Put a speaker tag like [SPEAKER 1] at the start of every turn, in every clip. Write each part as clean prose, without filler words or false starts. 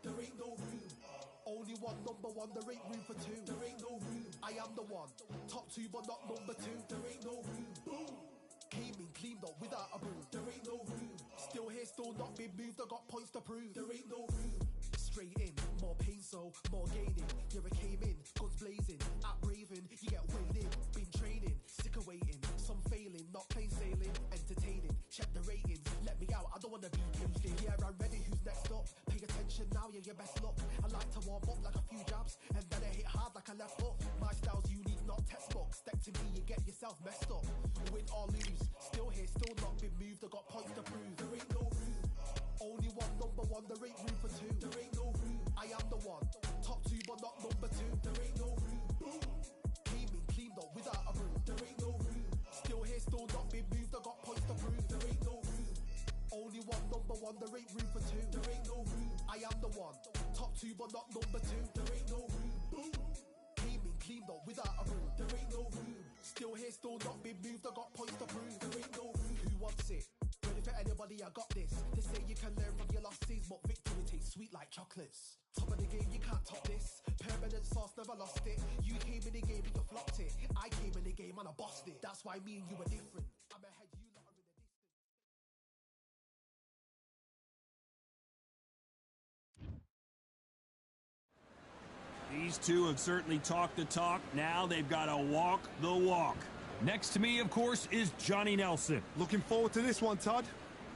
[SPEAKER 1] There ain't no room. Only one number one, there ain't room for two. There ain't no room. I am the one. Top two, but not number two. There ain't no room. Boom. Came in, cleaned up without a broom. There ain't no room. Still here, still not been moved. I got points to prove. There ain't no room. Straight in, more pain, so more gaining. Yeah, I came in, guns blazing. At Raven, you get weighed in. Been training, sick of waiting. Some failing, not plain sailing. Entertaining, check the ratings. Let me out, I don't wanna be caged in. Yeah, I'm ready, who's next up? Pay attention now, yeah, your best luck. I like to warm up like a few jabs, and then I hit hard like a left hook. My style's unique, not textbook. Step to me, you get yourself messed up. Win or lose, still here, still not been moved. I got points to prove. There ain't no room. Only one number one, there ain't room for two. There ain't no room. I am the one. Top two, but not number two. There ain't no room. Boom. Came in, cleaned up without a broom. There ain't no room. Still here, still not been moved. I got points to prove. There ain't no room. Only one number one, there ain't room for two. There ain't no room. I am the one. Top two, but not number two. There ain't no room. Boom. Came in, cleaned up without a broom. There ain't no room. Still here, still not been moved. I got points to prove. There ain't no room. Who wants it? Ready for anybody, I got this. They say you can learn from your losses, but victory tastes sweet like chocolates. Top of the game, you can't top this. Permanent sauce, never lost it. You came in the game and you flopped it. I came in the game and I bossed it. That's why me and you are different. I'm ahead, you lot are in the distance.
[SPEAKER 2] These two have certainly talked the talk. Now they've got to walk the walk. Next to me, of course, is Johnny Nelson.
[SPEAKER 3] Looking forward to this one, Todd.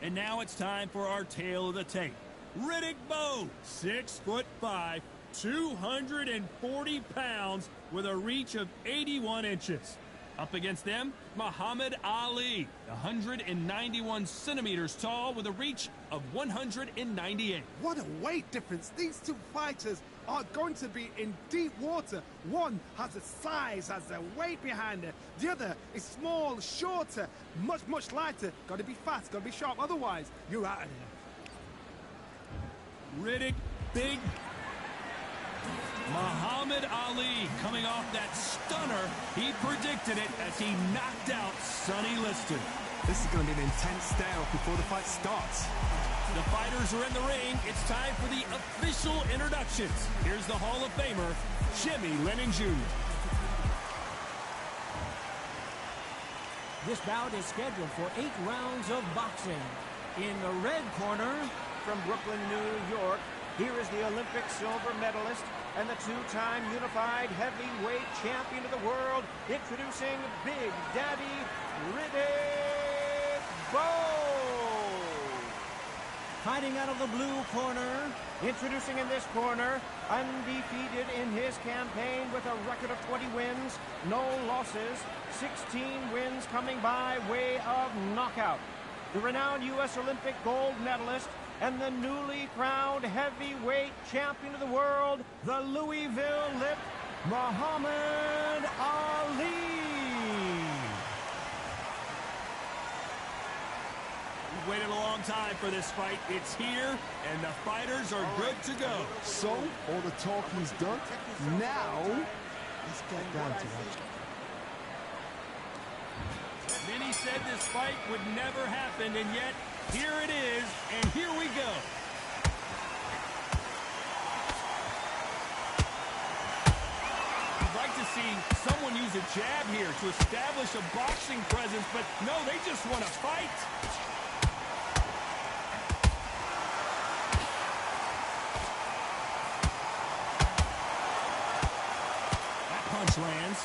[SPEAKER 2] And now it's time for our tale of the tape. Riddick Bowe, 6'5", 240 pounds, with a reach of 81 inches. Up against them, Muhammad Ali, 191 centimeters tall, with a reach of 198.
[SPEAKER 3] What a weight difference. These two fighters are going to be in deep water. One has the size, has the weight behind it. The other is small, shorter, much lighter. Got to be fast, got to be sharp. Otherwise, you're out of there.
[SPEAKER 2] Riddick, big. Muhammad Ali coming off that stunner. He predicted it as he knocked out Sonny Liston.
[SPEAKER 3] This is going to be an intense standoff before the fight starts.
[SPEAKER 2] The fighters are in the ring. It's time for the official introductions. Here's the Hall of Famer, Jimmy Lennon Jr.
[SPEAKER 4] This bout is scheduled for 8 rounds of boxing. In the red corner, from Brooklyn, New York, here is the Olympic silver medalist and the two-time unified heavyweight champion of the world, introducing Big Daddy Riddick Bowe. Fighting out of the blue corner, introducing in this corner, undefeated in his campaign with a record of 20 wins, no losses, 16 wins coming by way of knockout. The renowned U.S. Olympic gold medalist and the newly crowned heavyweight champion of the world, the Louisville Lip, Muhammad Ali.
[SPEAKER 2] We've waited a long time for this fight. It's here, and the fighters are good to go.
[SPEAKER 3] So, all the talking's done. Now, let's get down to it.
[SPEAKER 2] Many said this fight would never happen, and yet here it is, and here we go. You'd like to see someone use a jab here to establish a boxing presence, but no, they just want to fight. That punch lands.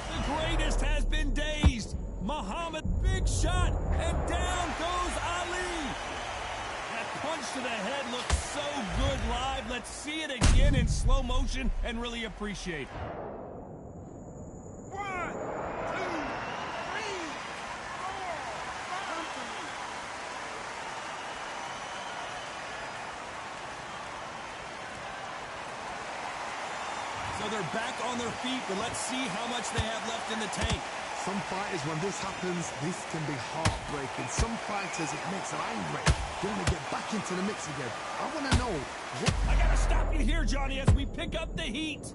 [SPEAKER 2] The greatest has been dazed. Muhammad, big shot, and down goes Ali. That punch to the head looks so good live. Let's see it again in slow motion and really appreciate it.
[SPEAKER 3] 1, 2, 3, 4, 5.
[SPEAKER 2] So they're back on their feet, but let's see how much they have left in the tank.
[SPEAKER 3] Some fighters, when this happens, this can be heartbreaking. Some fighters, it makes them angry. They want to get back into the mix again. I want to know what...
[SPEAKER 2] I gotta stop you here, Johnny, as we pick up the heat.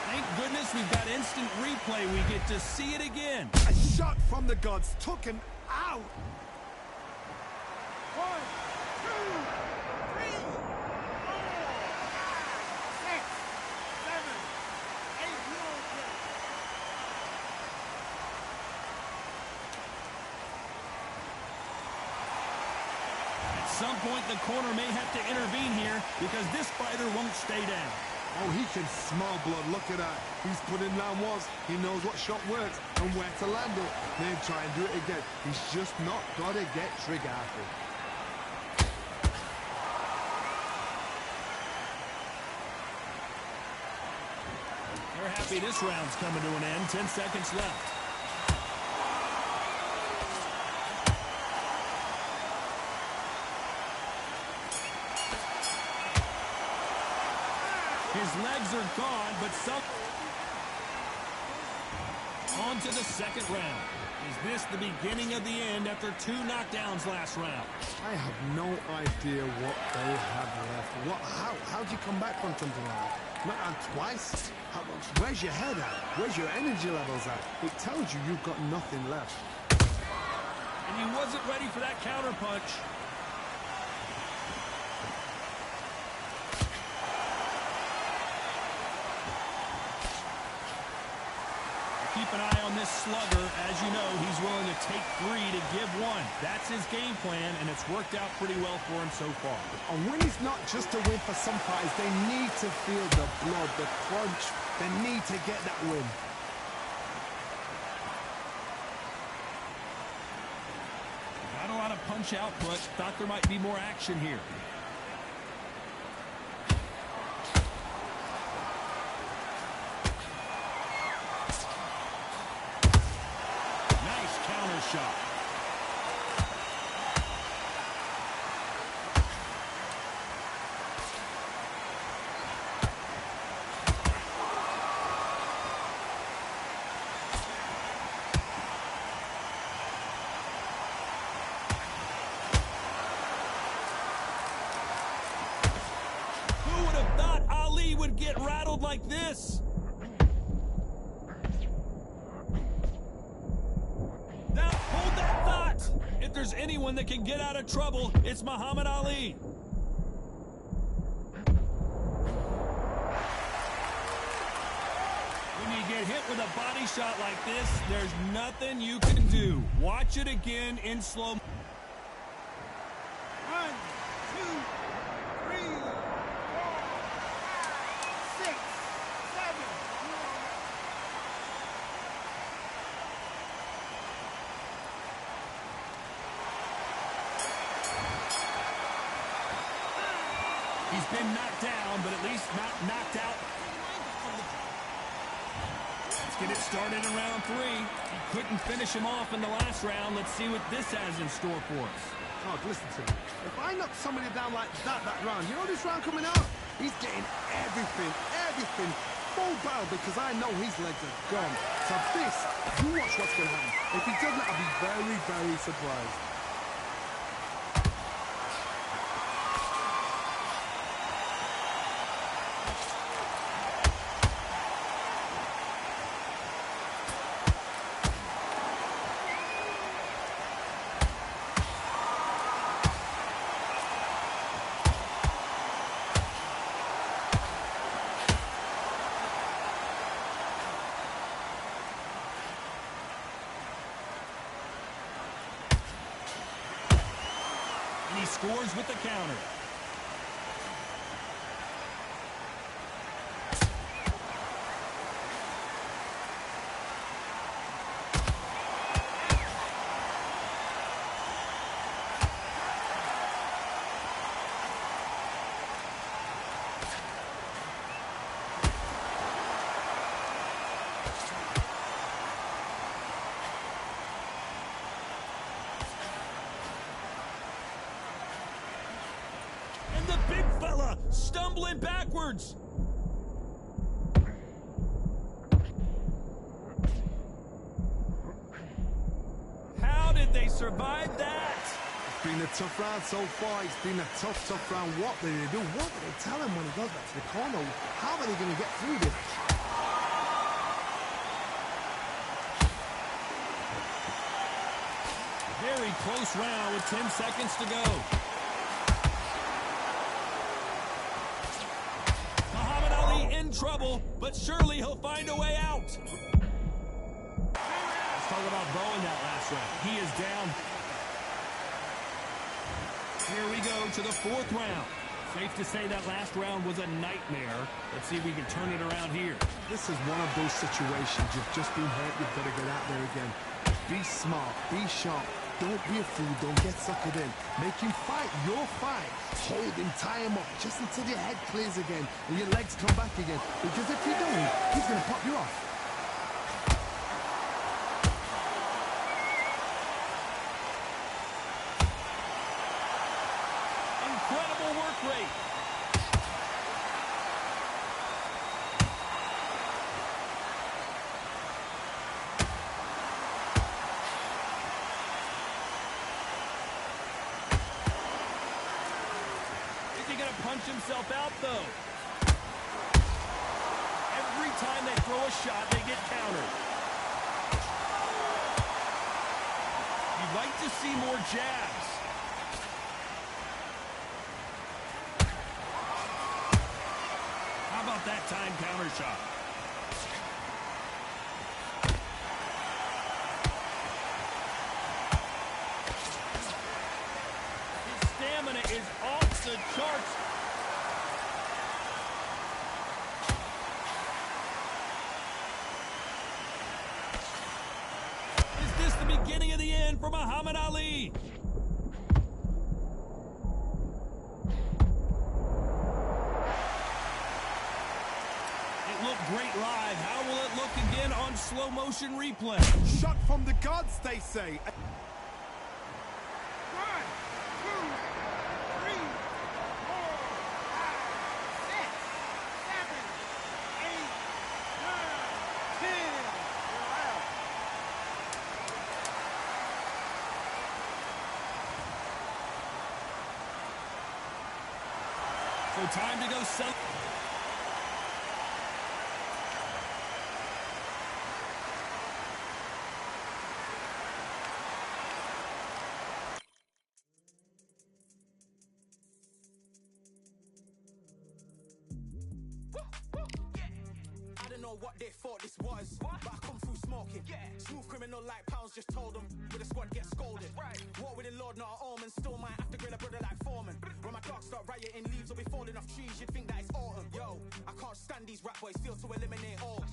[SPEAKER 2] Thank goodness we've got instant replay. We get to see it again.
[SPEAKER 3] A shot from the gods took him out. 1, 2, 3, 4, 5, 6, 7, 8
[SPEAKER 2] At some point, the corner may have to intervene here because this fighter won't stay down.
[SPEAKER 3] Oh, he can smell blood. Look at that. He's put in down once. He knows what shot works and where to land it. Then try and do it again. He's just not got to get trigger happy.
[SPEAKER 2] They're happy this round's coming to an end. 10 seconds left. His legs are gone, but some... On to the second round. Is this the beginning of the end after 2 knockdowns last round?
[SPEAKER 3] I have no idea what they have left. How do you come back from something like that? Not out twice? Where's your head at? Where's your energy levels at? It tells you you've got nothing left.
[SPEAKER 2] And he wasn't ready for that counter punch. Keep an eye on this slugger. As you know, he's willing to take 3 to give 1. That's his game plan, and it's worked out pretty well for him so far.
[SPEAKER 3] A win is not just a win for some fighters. They need to feel the blood, the crunch. They need to get that win.
[SPEAKER 2] Not a lot of punch output. Thought there might be more action here. Shot. Who would have thought Ali would get rattled like this? If there's anyone that can get out of trouble, it's Muhammad Ali. When you get hit with a body shot like this, there's nothing you can do. Watch it again in slow.
[SPEAKER 3] 1, 2, 3, 4, 5, 6, 7.
[SPEAKER 2] He's been knocked down, but at least not knocked out. Let's get it started in round 3. He couldn't finish him off in the last round. Let's see what this has in store for us.
[SPEAKER 3] God, listen to me. If I knock somebody down like that round, you know this round coming out? He's getting everything, full barrel, because I know his legs are gone. So this, you watch what's going to happen. If he doesn't, I'll be very, very surprised.
[SPEAKER 2] And he scores with the counter. The big fella stumbling backwards. they survived that.
[SPEAKER 3] It's been a tough round so far. It's been a tough round. What do they do? What do they tell him when he goes back to the corner? How are they going to get through this?
[SPEAKER 2] Very close round with 10 seconds to go. Muhammad Ali in trouble, but surely he'll find a way out. Let's talk about Bo in that last round. He is down. Here we go to the fourth round. Safe to say that last round was a nightmare. Let's see if we can turn it around here.
[SPEAKER 3] This is one of those situations. You've just been hurt. You've got to get out there again. Be smart. Be sharp. Don't be a fool. Don't get suckered in. Make him fight your fight. Hold him, tie him up, just until your head clears again and your legs come back again. Because if you don't, he's going to pop you off.
[SPEAKER 2] Incredible work rate. Punch himself out, though. Every time they throw a shot, they get countered. You'd like to see more jabs. How about that time counter shot? His stamina is off the charts. Beginning of the end for Muhammad Ali. It looked great live. How will it look again on slow motion replay?
[SPEAKER 3] Shot from the gods, they say.
[SPEAKER 5] 1, 2, 3, 4, 5, 6, 7, 8, 9, 10.
[SPEAKER 2] So time to go sell.
[SPEAKER 6] I don't know what they thought this was, but I come through smoking. Smooth criminal like pounds, just told them with a squad get scolded. Walk with the Lord, not an omen. Still might have to grill a brother like Foreman. When my dogs start rioting, leaves will be falling off trees. You'd think that it's autumn. Yo, I can't stand these rap boys, feel to eliminate all.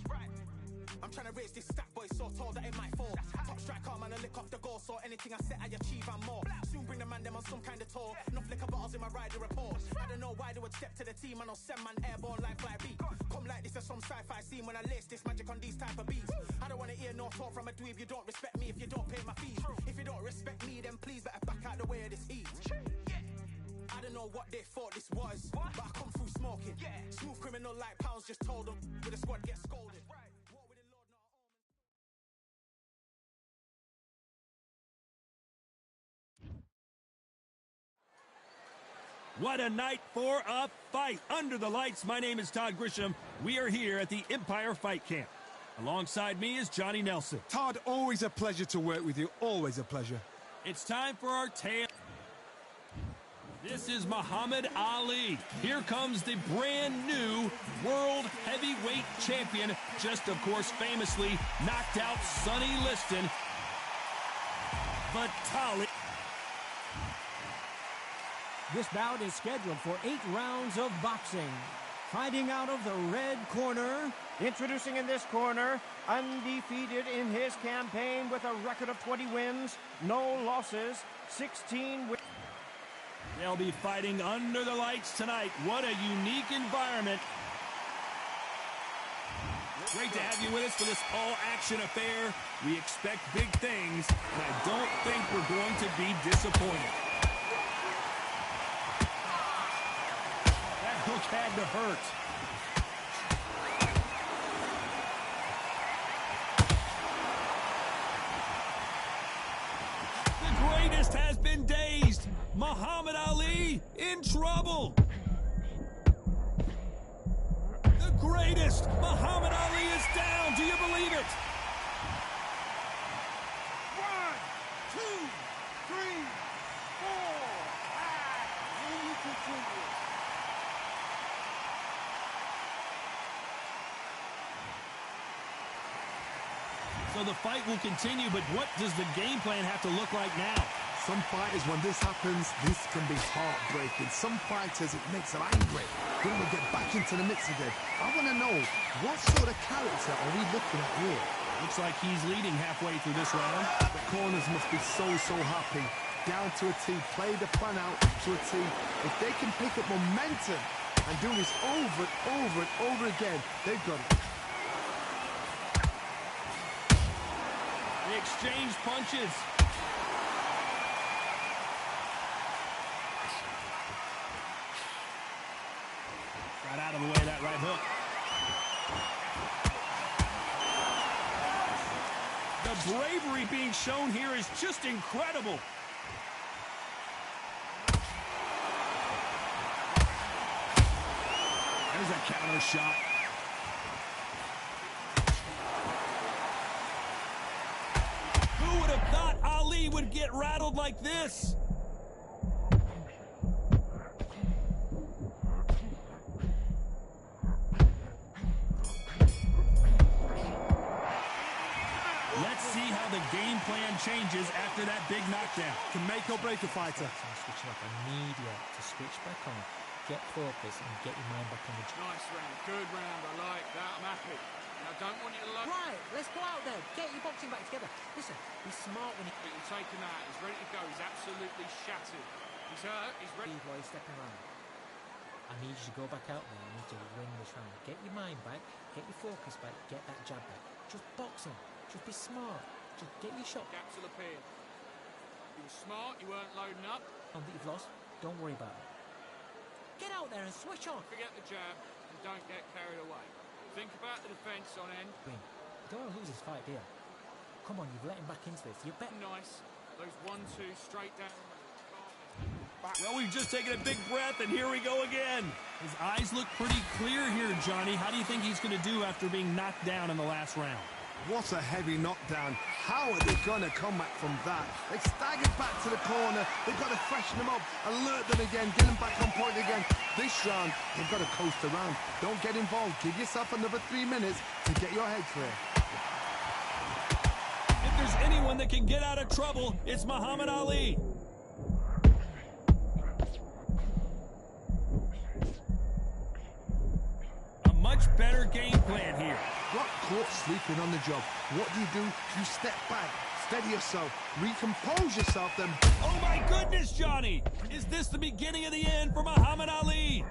[SPEAKER 6] I'm trying to raise this stack boy so tall that it might fall. Top striker, man, I lick off the goal, so anything I set, I achieve and more. Soon bring the man them on some kind of tour. Enough liquor bottles in my rider report. I don't know why they would step to the team, I know send man airborne like fly beat. Come like this as some sci-fi scene when I lace this magic on these type of beats. I don't wanna hear no talk from a dweeb. You don't respect me if you don't pay my fees. If you don't respect me, then please better back out the way of this heat. I don't know what they thought this was, but I come through smoking. Smooth criminal like pounds, just told them with a squad get scolded.
[SPEAKER 2] What a night for a fight. Under the lights, my name is Todd Grisham. We are here at the Empire Fight Camp. Alongside me is Johnny Nelson.
[SPEAKER 3] Todd, always a pleasure to work with you. Always a pleasure.
[SPEAKER 2] It's time for our tale. This is Muhammad Ali. Here comes the brand new World Heavyweight Champion. Just, of course, famously knocked out Sonny Liston. Vitali.
[SPEAKER 4] This bout is scheduled for 8 rounds of boxing. Fighting out of the red corner, introducing in this corner, undefeated in his campaign with a record of 20 wins, no losses, 16 wins.
[SPEAKER 2] They'll be fighting under the lights tonight. What a unique environment. Great to have you with us for this all-action affair. We expect big things, and I don't think we're going to be disappointed. That hook had to hurt. broadcast has been dazed. Muhammad Ali in trouble. The greatest, Muhammad Ali is down. Do you believe it?
[SPEAKER 3] 1, 2, 3, 4, and we continue.
[SPEAKER 2] So the fight will continue, but what does the game plan have to look like now?
[SPEAKER 3] Some fighters, when this happens, this can be heartbreaking. Some fighters, it makes them angry. Then they get back into the mix again. I want to know, what sort of character are we looking at here?
[SPEAKER 2] Looks like he's leading halfway through this round.
[SPEAKER 3] The corners must be so happy. Down to a T, play the plan out to a T. If they can pick up momentum and do this over and over and over again, they've got it.
[SPEAKER 2] They exchange punches. Got out of the way of that right hook. The bravery being shown here is just incredible. There's a counter shot. Who would have thought Ali would get rattled like this? Let's see how the game plan changes after that big knockdown.
[SPEAKER 3] To make or break a fighter.
[SPEAKER 5] Switching up immediate to switch back on, get focused and get your mind back on the job.
[SPEAKER 7] Nice round, good round, I like that, I'm happy. And I don't want you to look...
[SPEAKER 5] Right, let's go out there, get your boxing back together. Listen, be smart when
[SPEAKER 7] But you're taking that, he's ready to go, he's absolutely shattered. He's hurt, he's ready.
[SPEAKER 5] while he's stepping around. I need you to go back out there, I need to win this round. Get your mind back, get your focus back, get that jab back. Just box him, just be smart, just get your shot.
[SPEAKER 7] Gaps will appear. You were smart, you weren't loading up.
[SPEAKER 5] On that you've lost, don't worry about it. Get out there and switch on.
[SPEAKER 7] Forget the jab and don't get carried away. Think about the defence on end.
[SPEAKER 5] Win. You don't want to lose this fight, do you? Come on, you've let him back into this. You bet.
[SPEAKER 7] Nice. Those 1-2 straight down.
[SPEAKER 2] Well, we've just taken a big breath, and here we go again. His eyes look pretty clear here, Johnny. How do you think he's going to do after being knocked down in the last round?
[SPEAKER 3] What a heavy knockdown. How are they going to come back from that? They staggered back to the corner. They've got to freshen them up, alert them again, get them back on point again. This round, they've got to coast around. Don't get involved. Give yourself another 3 minutes to get your head clear.
[SPEAKER 2] If there's anyone that can get out of trouble, it's Muhammad Ali. A much better game plan here.
[SPEAKER 3] Got caught sleeping on the job. What do? You step back, steady yourself, recompose yourself, then...
[SPEAKER 2] Oh my goodness, Johnny! Is this the beginning of the end for Muhammad Ali?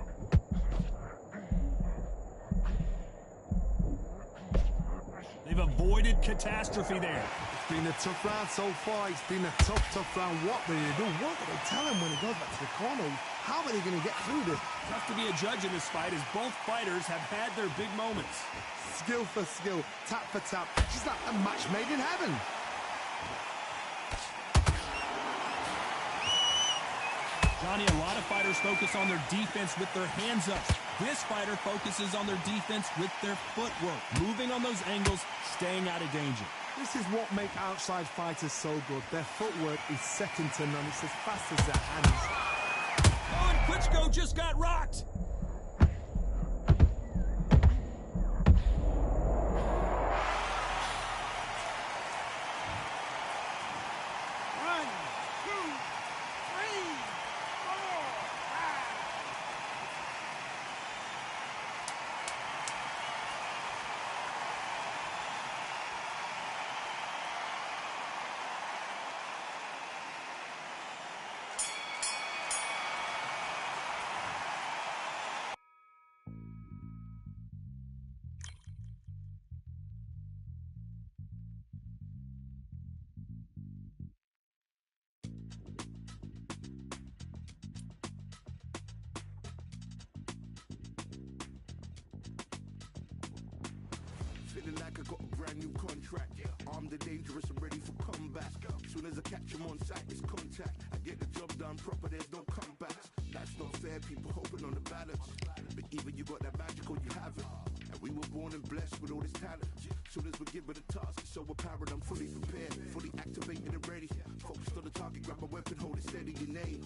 [SPEAKER 2] They've avoided catastrophe there.
[SPEAKER 3] It's been a tough round so far. It's been a tough round. What do they do? What do they tell him when he goes back to the corner? How are they going to get through this?
[SPEAKER 2] Tough to be a judge in this fight as both fighters have had their big moments.
[SPEAKER 3] Skill for skill, tap for tap. She's like a match made in heaven.
[SPEAKER 2] Johnny, a lot of fighters focus on their defense with their hands up. This fighter focuses on their defense with their footwork, moving on those angles, staying out of danger.
[SPEAKER 3] This is what makes outside fighters so good. Their footwork is second to none. It's as fast as their hands.
[SPEAKER 2] Oh, and Klitschko just got rocked.
[SPEAKER 8] Feeling like I got a brand new contract. I'm the dangerous and ready for comeback. Soon as I catch him I'm on site, it's contact. I get the job done proper, there's no comebacks. Life's not fair, people hoping on the balance. But either you got that magic or you haven't. And we were born and blessed with all this talent. Soon as we're given a task, it's so apparent I'm fully prepared, fully activated and ready. Focused on the target, grab my weapon, hold it steady, your name.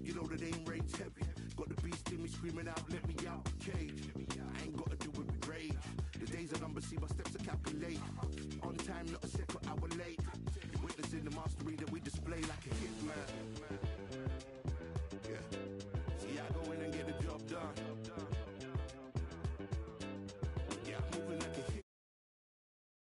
[SPEAKER 8] You know that aim range heavy. Got the beast in me screaming out, let me out the cage. I ain't gotta do it with rage. The days are numbered, see my steps are calculate. On time, not a second hour late. You're witnessing the mastery that we display like a hitman.